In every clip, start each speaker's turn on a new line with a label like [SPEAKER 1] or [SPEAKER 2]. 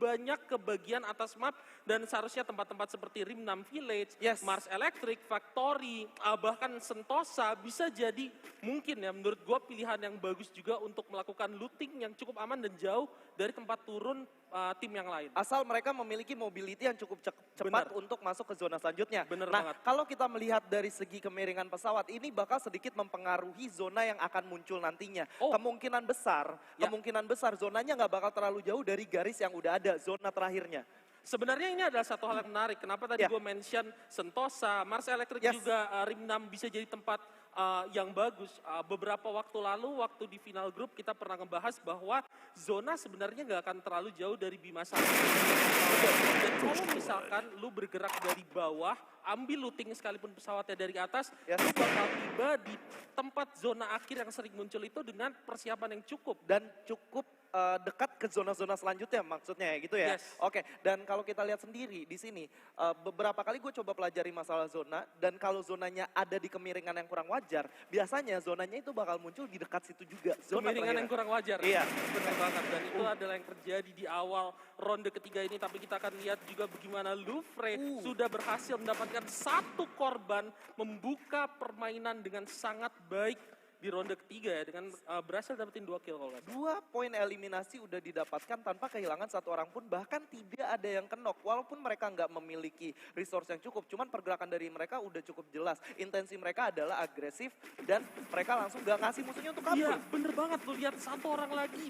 [SPEAKER 1] banyak ke bagian atas map dan seharusnya tempat-tempat seperti Rimnam Village, Mars Electric, Factory, bahkan Sentosa bisa jadi mungkin ya menurut gue pilihan yang bagus juga untuk melakukan looting yang cukup aman dan jauh dari tempat turun tim yang lain.
[SPEAKER 2] Asal mereka memiliki mobility yang cukup cepat untuk masuk ke zona selanjutnya.
[SPEAKER 1] Banget.
[SPEAKER 2] Kalau kita melihat dari segi kemiringan pesawat, ini bakal sedikit mempengaruhi zona yang akan muncul nantinya. Kemungkinan besar zonanya nggak bakal terlalu jauh dari garis yang udah ada, zona terakhirnya.
[SPEAKER 1] Sebenarnya ini adalah satu hal yang menarik. Kenapa tadi gue mention Sentosa, Mars Electric juga Rimnam bisa jadi tempat yang bagus. Beberapa waktu lalu, waktu di final grup kita pernah ngebahas bahwa zona sebenarnya nggak akan terlalu jauh dari Bima Sakti. Dan kalau misalkan lu bergerak dari bawah, ambil looting sekalipun pesawatnya dari atas, lu bakal tiba di tempat zona akhir yang sering muncul itu dengan persiapan yang cukup.
[SPEAKER 2] Dan cukup dekat ke zona-zona selanjutnya maksudnya ya gitu ya. Oke, dan kalau kita lihat sendiri di sini beberapa kali gue coba pelajari masalah zona dan kalau zonanya ada di kemiringan yang kurang wajar, biasanya zonanya itu bakal muncul di dekat situ juga.
[SPEAKER 1] Kemiringan yang kurang wajar.
[SPEAKER 2] Iya,
[SPEAKER 1] benar banget dan itu adalah yang terjadi di awal ronde ketiga ini, tapi kita akan lihat juga bagaimana Louvre sudah berhasil mendapatkan satu korban, membuka permainan dengan sangat baik di ronde ketiga ya, dengan berhasil dapetin 2 kill kalau nggak salah.
[SPEAKER 2] 2 poin eliminasi udah didapatkan tanpa kehilangan satu orang pun, bahkan tidak ada yang kenok. Walaupun mereka nggak memiliki resource yang cukup, cuman pergerakan dari mereka udah cukup jelas. Intensi mereka adalah agresif dan mereka langsung nggak ngasih musuhnya untuk kabur.
[SPEAKER 1] Iya, bener banget. Lu lihat satu orang lagi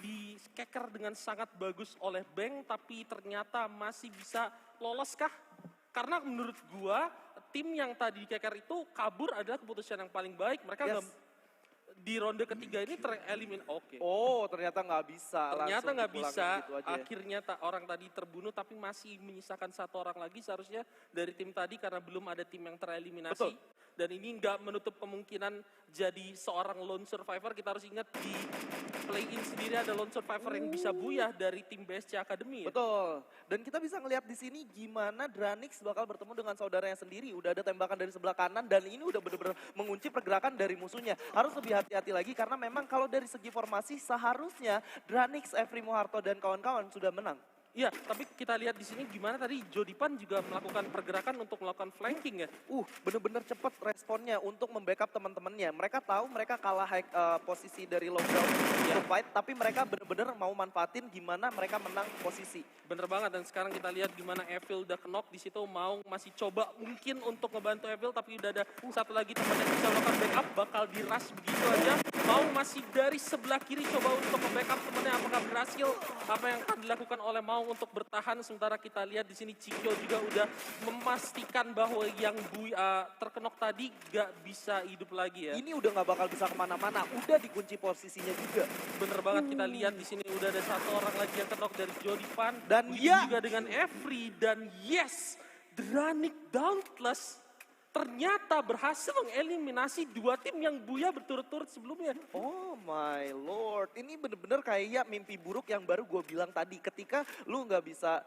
[SPEAKER 1] di skeker dengan sangat bagus oleh Bang, tapi ternyata masih bisa lolos kah? Karena menurut gua tim yang tadi dikeker itu kabur adalah keputusan yang paling baik. Mereka di ronde ketiga ini terelimin.
[SPEAKER 2] Ternyata nggak bisa.
[SPEAKER 1] Ternyata nggak bisa. Gitu akhirnya orang tadi terbunuh, tapi masih menyisakan satu orang lagi seharusnya dari tim tadi karena belum ada tim yang tereliminasi. Dan ini nggak menutup kemungkinan jadi seorang lone survivor. Kita harus ingat di play-in sendiri ada lone survivor yang bisa buyah dari tim BSC Academy. Ya?
[SPEAKER 2] Betul. Dan kita bisa ngelihat di sini gimana Dranix bakal bertemu dengan saudaranya sendiri. Udah ada tembakan dari sebelah kanan dan ini udah benar-benar mengunci pergerakan dari musuhnya. Harus lebih hati-hati lagi karena memang kalau dari segi formasi seharusnya Dranix, Evri Moharto dan kawan-kawan sudah menang.
[SPEAKER 1] Iya, tapi kita lihat di sini gimana tadi Jodipan juga melakukan pergerakan untuk melakukan flanking ya.
[SPEAKER 2] Bener-bener cepat responnya untuk membackup teman-temannya. Mereka tahu mereka kalah posisi dari lockdown fight, tapi mereka bener-bener mau manfaatin gimana mereka menang posisi.
[SPEAKER 1] Bener banget, dan sekarang kita lihat gimana Evil udah knock di situ, mau masih coba mungkin untuk ngebantu Evil, tapi udah ada satu lagi teman yang bisa melakukan backup, bakal di rush begitu aja. Mau masih dari sebelah kiri coba untuk nge-backup temannya, apakah berhasil? Apa yang akan dilakukan oleh Mau untuk bertahan, sementara kita lihat di sini Cikyo juga udah memastikan bahwa yang terkenok tadi gak bisa hidup lagi ya.
[SPEAKER 2] Ini udah gak bakal bisa kemana-mana, udah dikunci posisinya juga.
[SPEAKER 1] Bener banget, kita lihat di sini udah ada satu orang lagi yang kenok dari Jodipan
[SPEAKER 2] dan
[SPEAKER 1] juga dengan Evri, dan Dranik Dauntless ternyata berhasil mengeliminasi 2 tim yang buya berturut-turut sebelumnya.
[SPEAKER 2] Oh my lord, ini bener-bener kayak mimpi buruk yang baru gue bilang tadi. Ketika lu nggak bisa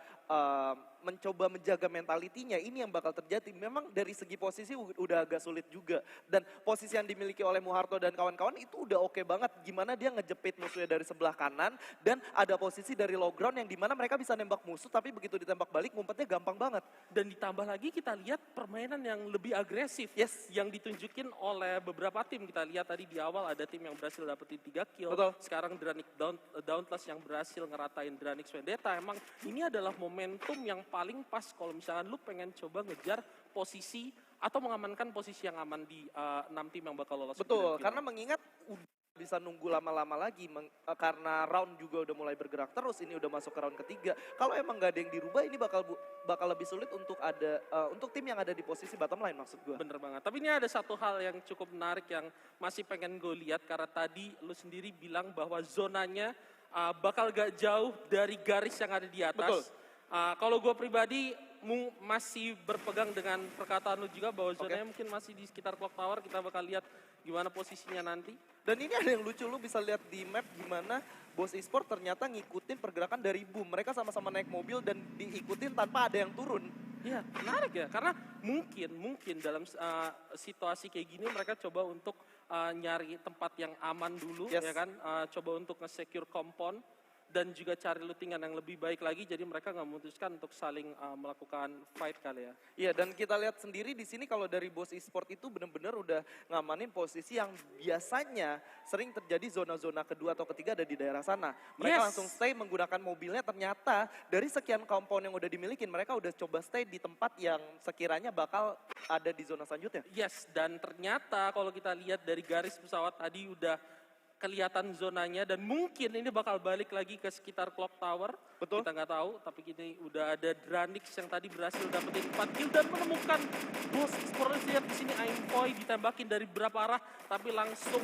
[SPEAKER 2] mencoba menjaga mentalitinya, ini yang bakal terjadi. Memang dari segi posisi udah agak sulit juga. Dan posisi yang dimiliki oleh Moharto dan kawan-kawan itu udah oke banget. Gimana dia ngejepit musuhnya dari sebelah kanan, dan ada posisi dari low ground yang dimana mereka bisa nembak musuh, tapi begitu ditembak balik ngumpetnya gampang banget.
[SPEAKER 1] Dan ditambah lagi kita lihat permainan yang lebih agresif yang ditunjukin oleh beberapa tim. Kita lihat tadi di awal ada tim yang berhasil dapetin 3 kill. Sekarang Dranik Dauntless yang berhasil ngeratain Dranix Vendetta. Emang ini adalah momentum yang paling pas kalau misalkan lu pengen coba ngejar posisi atau mengamankan posisi yang aman di 6 tim yang bakal lolos.
[SPEAKER 2] Betul, karena mengingat bisa nunggu lama-lama lagi karena round juga udah mulai bergerak terus, ini udah masuk ke round ketiga. Kalau emang gak ada yang dirubah, ini bakal lebih sulit untuk untuk tim yang ada di posisi bottom line, maksud gue.
[SPEAKER 1] Bener banget, tapi ini ada satu hal yang cukup menarik yang masih pengen gue lihat, karena tadi lu sendiri bilang bahwa zonanya bakal gak jauh dari garis yang ada di atas. Kalau gue pribadi masih berpegang dengan perkataan lu juga bahwa zonanya mungkin masih di sekitar Clock Tower. Kita bakal lihat gimana posisinya nanti.
[SPEAKER 2] Dan ini ada yang lucu, lu bisa lihat di map gimana Boss Esport ternyata ngikutin pergerakan dari Boom. Mereka sama-sama naik mobil dan diikutin tanpa ada yang turun.
[SPEAKER 1] Iya, menarik ya, karena mungkin dalam situasi kayak gini mereka coba untuk nyari tempat yang aman dulu, ya kan, coba untuk nge-secure compound. dan juga cari lootingan yang lebih baik lagi, jadi mereka nggak memutuskan untuk saling melakukan fight kali ya.
[SPEAKER 2] Iya, dan kita lihat sendiri di sini kalau dari Bos Esport itu benar-benar udah ngamanin posisi yang biasanya sering terjadi zona-zona kedua atau ketiga ada di daerah sana. Mereka langsung stay menggunakan mobilnya, ternyata dari sekian kompon yang udah dimiliki, mereka udah coba stay di tempat yang sekiranya bakal ada di zona selanjutnya.
[SPEAKER 1] Yes, dan ternyata kalau kita lihat dari garis pesawat tadi udah kelihatan zonanya dan mungkin ini bakal balik lagi ke sekitar clock tower.
[SPEAKER 2] Betul.
[SPEAKER 1] Kita nggak tahu, tapi ini udah ada Dranix yang tadi berhasil dapetin 4 kill dan menemukan Bos Esport. Lihat di sini Aimboy ditembakin dari beberapa arah, tapi langsung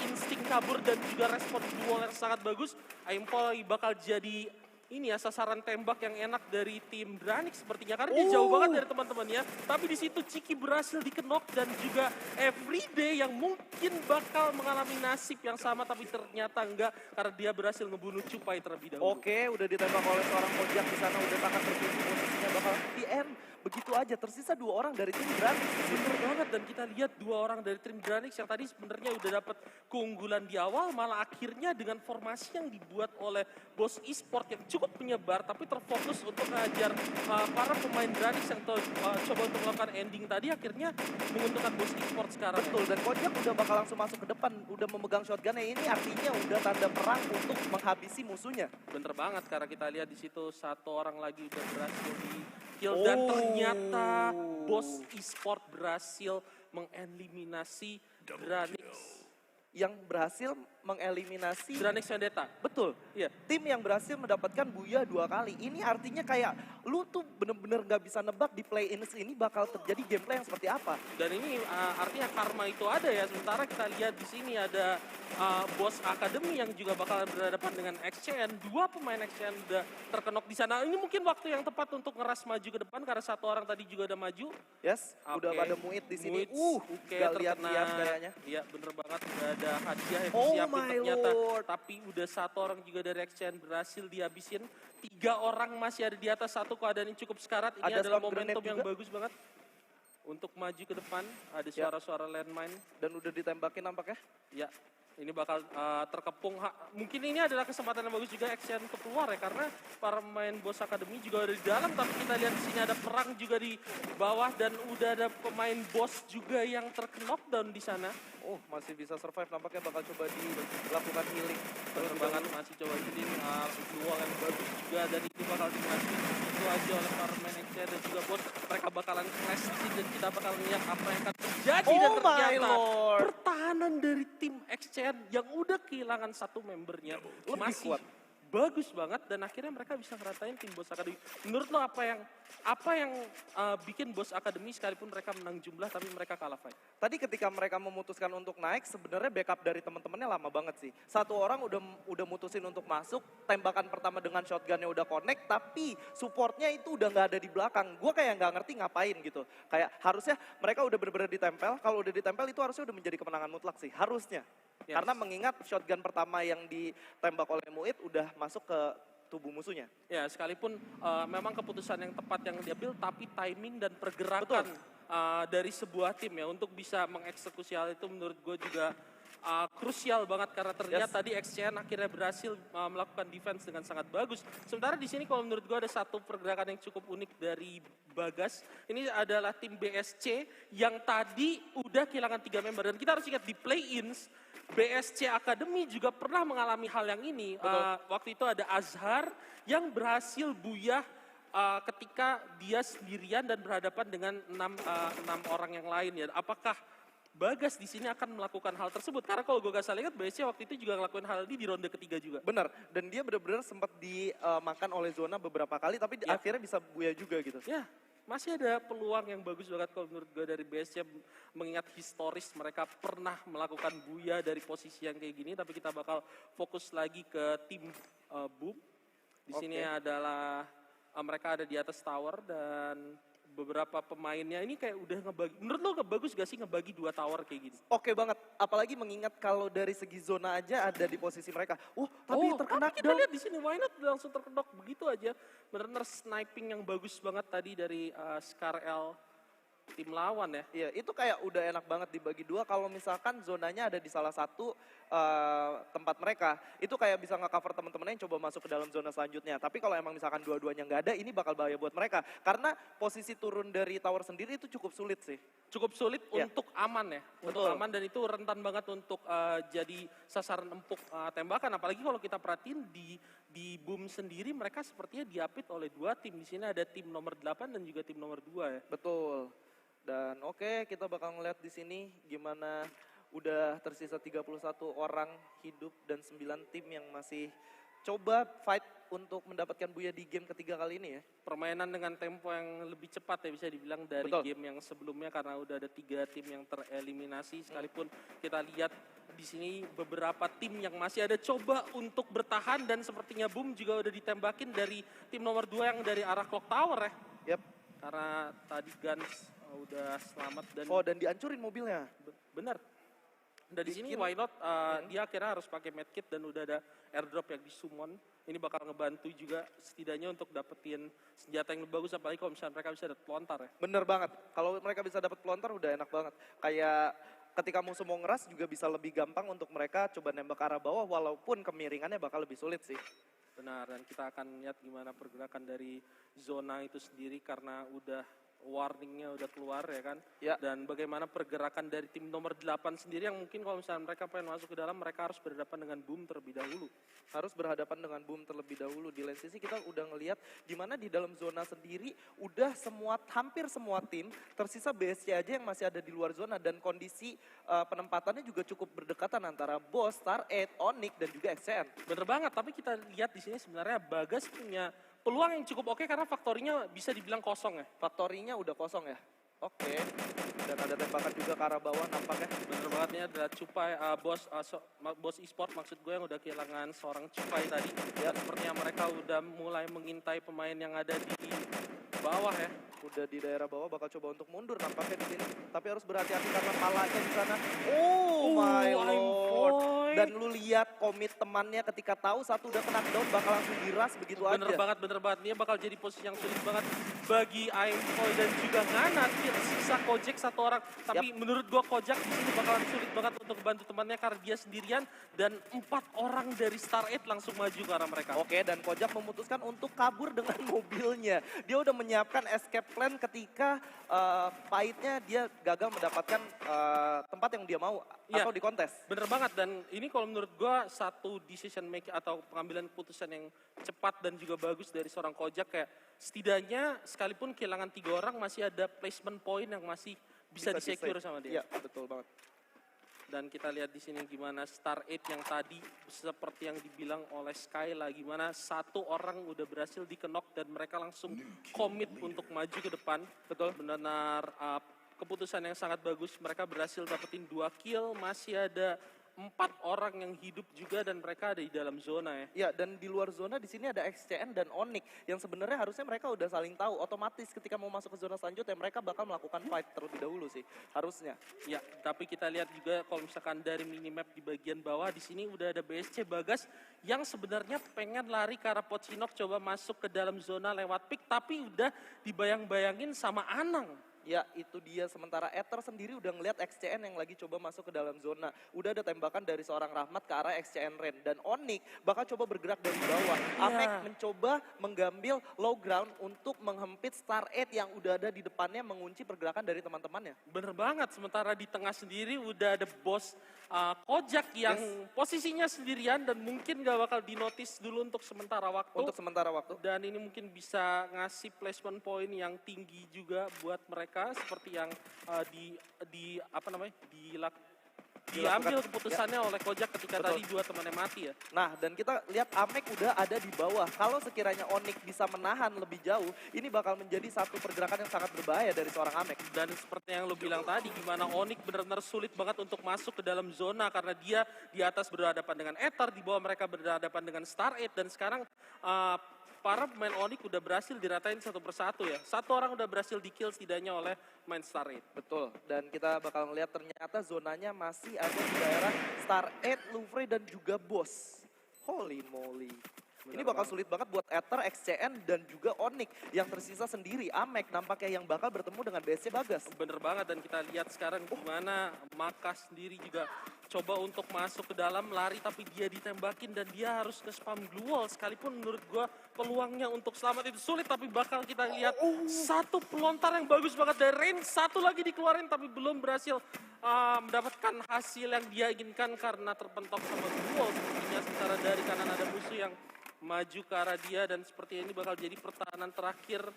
[SPEAKER 1] insting kabur dan juga respon duel yang sangat bagus. Aimboy bakal jadi ini ya sasaran tembak yang enak dari tim Dranix sepertinya karena dia jauh banget dari teman-temannya. Tapi di situ Ciki berhasil dikenok dan juga Everyday yang mungkin bakal mengalami nasib yang sama tapi ternyata enggak karena dia berhasil ngebunuh Cupai terlebih dahulu.
[SPEAKER 2] Oke, udah ditembak oleh seorang Kojak di sana, udah sangat terkunci posisinya bakal di end. Begitu aja, tersisa 2 orang dari tim Dranix.
[SPEAKER 1] Bener banget, dan kita lihat 2 orang dari tim Dranix yang tadi sebenarnya udah dapat keunggulan di awal, malah akhirnya dengan formasi yang dibuat oleh Bos Esport yang cukup menyebar tapi terfokus untuk mengajar para pemain Dranix yang coba untuk melakukan ending tadi, akhirnya menguntungkan Bos Esport sekarang.
[SPEAKER 2] Betul, dan Kojak udah bakal langsung masuk ke depan, udah memegang shotgunnya. Ini artinya udah tanda perang untuk menghabisi musuhnya.
[SPEAKER 1] Bener banget, karena kita lihat di situ 1 orang lagi udah berhasil di kill dan ternyata Bos Esport berhasil mengeliminasi Dranix.
[SPEAKER 2] Yang berhasil mengeliminasi
[SPEAKER 1] Dranix Vendetta.
[SPEAKER 2] Betul.
[SPEAKER 1] Iya.
[SPEAKER 2] Tim yang berhasil mendapatkan Buya 2 kali. Ini artinya kayak lu tuh bener-bener gak bisa nebak di play-in ini bakal terjadi gameplay yang seperti apa.
[SPEAKER 1] Dan ini artinya karma itu ada ya. Sementara kita lihat di sini ada Bos Academy yang juga bakal berhadapan dengan XCN. 2 pemain XCN udah terkenok di sana. Ini mungkin waktu yang tepat untuk ngeras maju ke depan karena 1 orang tadi juga udah maju.
[SPEAKER 2] Yes, udah pada Muid di sini. Gak lihat-lihat kayaknya.
[SPEAKER 1] Iya, bener banget. Udah ada hadiah yang
[SPEAKER 2] Oh
[SPEAKER 1] disiapin
[SPEAKER 2] my
[SPEAKER 1] ternyata.
[SPEAKER 2] Lord.
[SPEAKER 1] Tapi udah 1 orang juga dari XCN berhasil dihabisin. 3 orang masih ada di atas, 1 keadaan yang cukup sekarat. Ini
[SPEAKER 2] Ada
[SPEAKER 1] adalah
[SPEAKER 2] stun
[SPEAKER 1] momentum
[SPEAKER 2] grenade
[SPEAKER 1] yang
[SPEAKER 2] juga.
[SPEAKER 1] bagus banget untuk maju ke depan. Ada suara-suara landmine.
[SPEAKER 2] Dan udah ditembakin nampaknya.
[SPEAKER 1] Ya, ini bakal terkepung. Mungkin ini adalah kesempatan yang bagus juga XCN untuk keluar ya, karena para pemain Bos Academy juga ada di dalam. Tapi kita lihat di sini ada perang juga di bawah dan udah ada pemain Bos juga yang terknockdown di sana.
[SPEAKER 2] Oh, masih bisa survive, nampaknya bakal coba dilakukan healing.
[SPEAKER 1] Bener banget, masih coba jadi duel yang bagus juga, dan ini bakal dikasih itu aja oleh para pemain XCN dan juga Bos. Mereka bakalan clash di sini dan kita bakal lihat apa yang akan terjadi. Dan ternyata pertahanan dari tim XCN yang udah kehilangan 1 membernya masih
[SPEAKER 2] kuat.
[SPEAKER 1] Bagus banget dan akhirnya mereka bisa ngeratain tim Bos Academy. Menurut lo apa yang bikin Bos Academy sekalipun mereka menang jumlah tapi mereka kalah fight?
[SPEAKER 2] Tadi ketika mereka memutuskan untuk naik, sebenarnya backup dari teman-temannya lama banget sih. 1 orang udah mutusin untuk masuk, tembakan pertama dengan shotgunnya udah connect, tapi supportnya itu udah nggak ada di belakang. Gue kayak nggak ngerti ngapain gitu. Kayak harusnya mereka udah bener-bener ditempel, kalau udah ditempel itu harusnya udah menjadi kemenangan mutlak sih, harusnya.
[SPEAKER 1] Yes.
[SPEAKER 2] Karena mengingat shotgun pertama yang ditembak oleh Muid udah masuk ke tubuh musuhnya.
[SPEAKER 1] Ya, sekalipun memang keputusan yang tepat yang diambil, tapi timing dan pergerakan dari sebuah tim ya untuk bisa mengeksekusi hal itu menurut gue juga krusial banget karena ternyata tadi XCN akhirnya berhasil melakukan defense dengan sangat bagus. Sementara di sini kalau menurut gue ada satu pergerakan yang cukup unik dari Bagas. Ini adalah tim BSC yang tadi udah kehilangan 3 member dan kita harus ingat di play-ins BSC Academy juga pernah mengalami hal yang ini. Waktu itu ada Azhar yang berhasil buyah ketika dia sendirian dan berhadapan dengan 6 orang yang lain ya. Apakah Bagas di sini akan melakukan hal tersebut? Karena kalau gue gak salah ingat, BSC waktu itu juga ngelakuin hal ini di ronde ketiga juga.
[SPEAKER 2] Benar, dan dia benar-benar sempat dimakan oleh zona beberapa kali, tapi akhirnya bisa buya juga gitu.
[SPEAKER 1] Ya, masih ada peluang yang bagus banget kalau menurut gue dari BSC, mengingat historis mereka pernah melakukan buya dari posisi yang kayak gini, tapi kita bakal fokus lagi ke tim Boom. Di sini adalah mereka ada di atas tower dan beberapa pemainnya ini kayak udah ngebagi. Menurut lo bagus gak sih ngebagi 2 tower kayak gini?
[SPEAKER 2] Oke banget, apalagi mengingat kalau dari segi zona aja ada di posisi mereka. Tapi terkena
[SPEAKER 1] kita lihat di sini why not langsung terkedok begitu aja. Bener-bener sniping yang bagus banget tadi dari Scar L tim lawan ya.
[SPEAKER 2] Iya, itu kayak udah enak banget dibagi 2 kalau misalkan zonanya ada di salah satu tempat mereka, itu kayak bisa nge-cover teman-temannya yang coba masuk ke dalam zona selanjutnya. Tapi kalau emang misalkan dua-duanya nggak ada, ini bakal bahaya buat mereka. Karena posisi turun dari tower sendiri itu cukup sulit sih.
[SPEAKER 1] Cukup sulit
[SPEAKER 2] Ya.
[SPEAKER 1] untuk aman ya, untuk
[SPEAKER 2] Betul.
[SPEAKER 1] aman dan itu rentan banget untuk jadi sasaran empuk tembakan. Apalagi kalau kita perhatiin di Boom sendiri mereka sepertinya diapit oleh dua tim. Di sini ada tim nomor 8 dan juga tim nomor 2 ya.
[SPEAKER 2] Betul. Dan oke, kita bakal ngeliat di sini gimana udah tersisa 31 orang hidup dan 9 tim yang masih coba fight untuk mendapatkan buya di game ketiga kali ini ya.
[SPEAKER 1] Permainan dengan tempo yang lebih cepat ya bisa dibilang dari
[SPEAKER 2] Betul.
[SPEAKER 1] game yang sebelumnya karena udah ada 3 tim yang tereliminasi. Sekalipun kita lihat di sini beberapa tim yang masih ada coba untuk bertahan dan sepertinya Boom juga udah ditembakin dari tim nomor 2 yang dari arah Clock Tower ya.
[SPEAKER 2] Yap.
[SPEAKER 1] Karena tadi Guns udah selamat dan
[SPEAKER 2] Oh, dan dihancurin mobilnya.
[SPEAKER 1] benar. Dan di sini
[SPEAKER 2] Bikin-
[SPEAKER 1] why not dia akhirnya harus pakai medkit dan udah ada airdrop yang di summon. Ini bakal ngebantu juga setidaknya untuk dapetin senjata yang lebih bagus apalagi kalau misalnya mereka bisa dapat pelontar ya.
[SPEAKER 2] Bener banget. Kalau mereka bisa dapat pelontar udah enak banget. Kayak ketika musuh mau ngeras juga bisa lebih gampang untuk mereka coba nembak ke arah bawah walaupun kemiringannya bakal lebih sulit sih.
[SPEAKER 1] Benar, dan kita akan lihat gimana pergerakan dari zona itu sendiri karena udah warningnya udah keluar ya kan.
[SPEAKER 2] Ya.
[SPEAKER 1] Dan bagaimana pergerakan dari tim nomor 8 sendiri yang mungkin kalau misalnya mereka pengen masuk ke dalam mereka harus berhadapan dengan Boom terlebih dahulu.
[SPEAKER 2] Harus berhadapan dengan Boom terlebih dahulu. Di lain sisi kita udah ngelihat di mana di dalam zona sendiri udah hampir semua tim tersisa BSC aja yang masih ada di luar zona dan kondisi penempatannya juga cukup berdekatan antara Boss, Star 8, Onyx dan juga XCN.
[SPEAKER 1] Bener banget, tapi kita lihat di sini sebenarnya Bagas punya peluang yang cukup oke karena faktorinya bisa dibilang kosong ya.
[SPEAKER 2] Faktorinya udah kosong ya. Oke. Dan ada tembakan juga ke arah bawah nampaknya.
[SPEAKER 1] Bener banget ini adalah Cupai, bos e-sport maksud gue yang udah kehilangan seorang Cupai tadi. Ya, sepertinya mereka udah mulai mengintai pemain yang ada di bawah ya.
[SPEAKER 2] Udah di daerah bawah bakal coba untuk mundur nampaknya di sini. Tapi harus berhati-hati karena palanya di sana. Oh my
[SPEAKER 1] I'm
[SPEAKER 2] lord.
[SPEAKER 1] boy.
[SPEAKER 2] Dan lu lihat komit temannya ketika tahu satu udah kena down bakal langsung diras begitu
[SPEAKER 1] Bener
[SPEAKER 2] aja.
[SPEAKER 1] bener banget. Ini bakal jadi posisi yang sulit banget bagi Aimboy dan juga Ngana. Sisa Kojak satu orang. Tapi menurut gua Kojak di sini bakalan sulit banget untuk bantu temannya karena dia sendirian dan 4 orang dari Star 8 langsung maju ke arah mereka.
[SPEAKER 2] Oke, dan Kojak memutuskan untuk kabur dengan mobilnya. Dia udah menyiapkan escape plan ketika pahitnya dia gagal mendapatkan tempat yang dia mau
[SPEAKER 1] Iya.
[SPEAKER 2] atau di kontes.
[SPEAKER 1] Bener banget dan ini kalau menurut gua satu decision making atau pengambilan keputusan yang cepat dan juga bagus dari seorang Kojak kayak setidaknya sekalipun kehilangan 3 orang masih ada placement point yang masih bisa di-secure sama dia.
[SPEAKER 2] Iya, betul banget.
[SPEAKER 1] Dan kita lihat di sini gimana Star 8 yang tadi seperti yang dibilang oleh Skyla gimana satu orang udah berhasil dikenok dan mereka langsung komit untuk maju ke depan. Betul. Benar-benar keputusan yang sangat bagus. Mereka berhasil dapetin 2 kill, masih ada 4 orang yang hidup juga dan mereka ada di dalam zona ya.
[SPEAKER 2] Ya, dan di luar zona di sini ada XCN dan Onyx yang sebenarnya harusnya mereka udah saling tahu. Otomatis ketika mau masuk ke zona selanjutnya mereka bakal melakukan fight terlebih dahulu sih, harusnya.
[SPEAKER 1] Ya, tapi kita lihat juga kalau misalkan dari minimap di bagian bawah di sini udah ada BSC Bagas yang sebenarnya pengen lari ke arah Pocinok coba masuk ke dalam zona lewat pick tapi udah dibayang-bayangin sama Anang.
[SPEAKER 2] Ya, itu dia. Sementara Ether sendiri udah ngeliat XCN yang lagi coba masuk ke dalam zona. Udah ada tembakan dari seorang Rahmat ke arah XCN Ren. Dan Onyx bakal coba bergerak dari bawah. Amek mencoba mengambil low ground untuk menghempit Star 8 yang udah ada di depannya mengunci pergerakan dari teman-temannya.
[SPEAKER 1] Bener banget, sementara di tengah sendiri udah ada bos Kojak yang posisinya sendirian dan mungkin gak bakal dinotis dulu untuk sementara waktu.
[SPEAKER 2] Untuk sementara waktu.
[SPEAKER 1] Dan ini mungkin bisa ngasih placement point yang tinggi juga buat mereka seperti yang diambil keputusannya oleh Kojak ketika tadi 2 temannya mati ya.
[SPEAKER 2] Nah, dan kita lihat Amek udah ada di bawah. Kalau sekiranya Onyx bisa menahan lebih jauh, ini bakal menjadi satu pergerakan yang sangat berbahaya dari seorang Amek.
[SPEAKER 1] Dan seperti yang lo bilang tadi, gimana Onyx benar-benar sulit banget untuk masuk ke dalam zona karena dia di atas berhadapan dengan Ether, di bawah mereka berhadapan dengan Star 8 dan sekarang para pemain Onyx udah berhasil diratain satu persatu ya. Satu orang udah berhasil di-kill setidaknya oleh main Star 8.
[SPEAKER 2] Betul, dan kita bakal ngeliat ternyata zonanya masih ada di daerah Star 8, Louvre dan juga Boss. Holy moly. Ini bakal sulit banget buat Ether, XCN, dan juga Onyx yang tersisa sendiri. Amek nampaknya yang bakal bertemu dengan BSC Bagas.
[SPEAKER 1] Bener banget, dan kita lihat sekarang gimana Maka sendiri juga coba untuk masuk ke dalam, lari tapi dia ditembakin dan dia harus ke spam glue wall. Sekalipun menurut gua peluangnya untuk selamat itu sulit, tapi bakal kita lihat satu pelontar yang bagus banget dari Rain, satu lagi dikeluarin tapi belum berhasil mendapatkan hasil yang dia inginkan karena terpentok sama glue wall. Sepertinya sementara dari kanan ada musuh yang maju ke arah dia dan seperti ini bakal jadi pertahanan terakhir.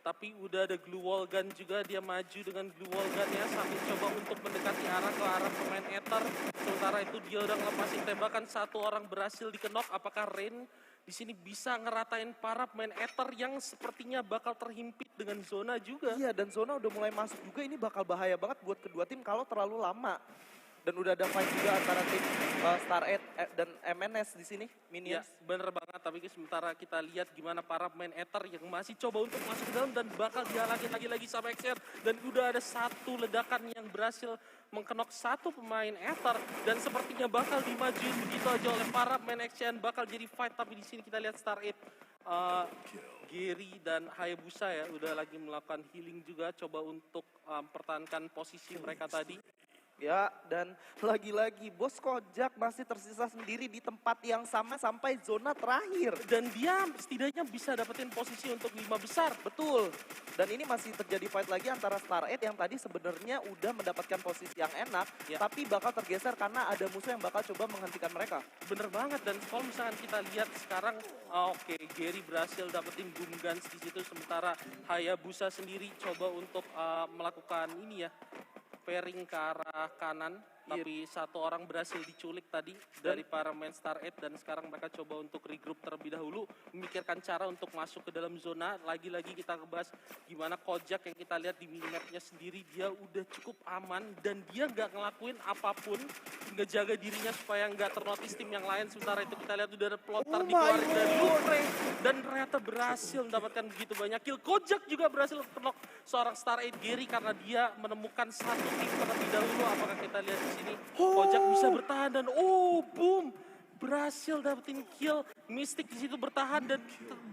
[SPEAKER 1] Tapi udah ada glue wall gun juga, dia maju dengan glue wall gunnya sambil coba untuk mendekati ke arah pemain Ether. Sementara itu dia udah ngelepasin tembakan, satu orang berhasil dikenok. Apakah Rain di sini bisa ngeratain para pemain Ether yang sepertinya bakal terhimpit dengan zona juga?
[SPEAKER 2] Iya, dan zona udah mulai masuk juga, ini bakal bahaya banget buat kedua tim kalau terlalu lama. Dan udah ada fight juga antara tim Star 8 dan MNS di sini,
[SPEAKER 1] Ya,
[SPEAKER 2] Minions.
[SPEAKER 1] bener banget. Tapi sementara kita lihat gimana para pemain Ether yang masih coba untuk masuk ke dalam dan bakal dihalangin lagi sama XR. Dan udah ada satu ledakan yang berhasil mengkenok satu pemain Ether. Dan sepertinya bakal dimajuin begitu aja oleh para pemain XR. Bakal jadi fight, tapi di sini kita lihat Star 8. Gary dan Hayabusa ya udah lagi melakukan healing juga, coba untuk pertahankan posisi mereka tadi.
[SPEAKER 2] Ya, dan lagi-lagi Bos Kojak masih tersisa sendiri di tempat yang sama sampai zona terakhir.
[SPEAKER 1] Dan dia setidaknya bisa dapetin posisi untuk 5 besar.
[SPEAKER 2] Betul. Dan ini masih terjadi fight lagi antara Star 8 yang tadi sebenarnya udah mendapatkan posisi yang enak,
[SPEAKER 1] Ya.
[SPEAKER 2] tapi bakal tergeser karena ada musuh yang bakal coba menghentikan mereka.
[SPEAKER 1] Bener banget, dan kalau misalkan kita lihat sekarang, oke, Gary berhasil dapetin boom guns di situ, sementara Hayabusa sendiri coba untuk melakukan ini ya, pairing ke arah kanan, tapi satu orang berhasil diculik tadi dari para main Star 8 dan sekarang mereka coba untuk regroup terlebih dahulu, memikirkan cara untuk masuk ke dalam zona. Lagi-lagi kita ngebahas gimana Kojak yang kita lihat di minimapnya sendiri, dia udah cukup aman dan dia nggak ngelakuin apapun, ngejaga dirinya supaya nggak ternotis tim yang lain. Sementara itu kita lihat udah ada pelontar dikeluarin dari Lupre dan ternyata berhasil mendapatkan begitu banyak kill. Kojak juga berhasil knock seorang Star 8 Gary karena dia menemukan satu tim terlebih dahulu. Apakah kita lihat di sini Kojak bisa bertahan dan boom, berhasil dapetin kill. Mystic di situ bertahan dan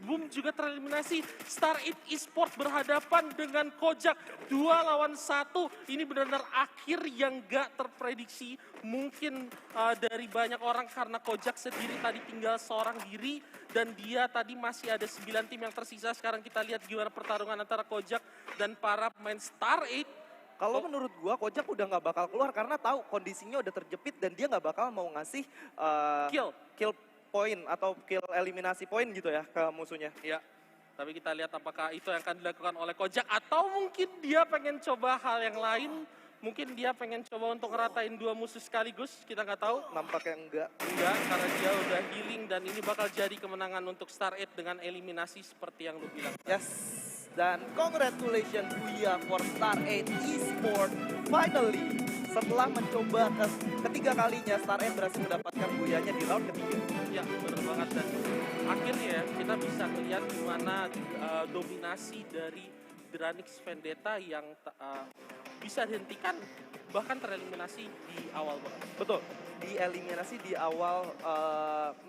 [SPEAKER 1] boom juga tereliminasi. Star 8 Esports berhadapan dengan Kojak 2 lawan 1. Ini benar-benar akhir yang gak terprediksi mungkin dari banyak orang karena Kojak sendiri tadi tinggal seorang diri dan dia tadi masih ada 9 tim yang tersisa. Sekarang kita lihat gimana pertarungan antara Kojak dan para pemain Star 8.
[SPEAKER 2] Kalau menurut gua Kojak udah nggak bakal keluar karena tahu kondisinya udah terjepit dan dia nggak bakal mau ngasih kill point atau kill eliminasi point gitu ya ke musuhnya.
[SPEAKER 1] Ya, tapi kita lihat apakah itu yang akan dilakukan oleh Kojak atau mungkin dia pengen coba hal yang lain. Mungkin dia pengen coba untuk ngeratain 2 musuh sekaligus, kita nggak tahu.
[SPEAKER 2] Nampaknya enggak.
[SPEAKER 1] Enggak, karena dia udah healing dan ini bakal jadi kemenangan untuk Star 8 dengan eliminasi seperti yang lu bilang.
[SPEAKER 2] Yes. Dan congratulations Buya for Star 8 Esports. Finally, setelah mencoba ketiga kalinya, Star 8 berhasil mendapatkan Buyanya di round ketiga.
[SPEAKER 1] Ya, benar banget. Dan akhirnya ya, kita bisa melihat gimana dominasi dari Dranix Vendetta yang bisa dihentikan, bahkan tereliminasi di awal banget.
[SPEAKER 2] Betul, dieliminasi di awal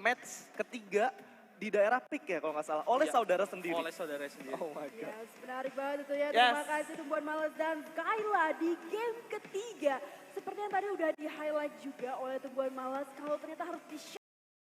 [SPEAKER 2] match ketiga di daerah PIK ya kalau nggak salah, oleh saudara sendiri.
[SPEAKER 1] Oleh saudara sendiri.
[SPEAKER 2] Oh my God.
[SPEAKER 3] Yes, menarik banget itu ya. Terima kasih Tumbuhan Males dan Kayla di game ketiga. Seperti yang tadi udah di highlight juga oleh Tumbuhan Males, kalau ternyata harus di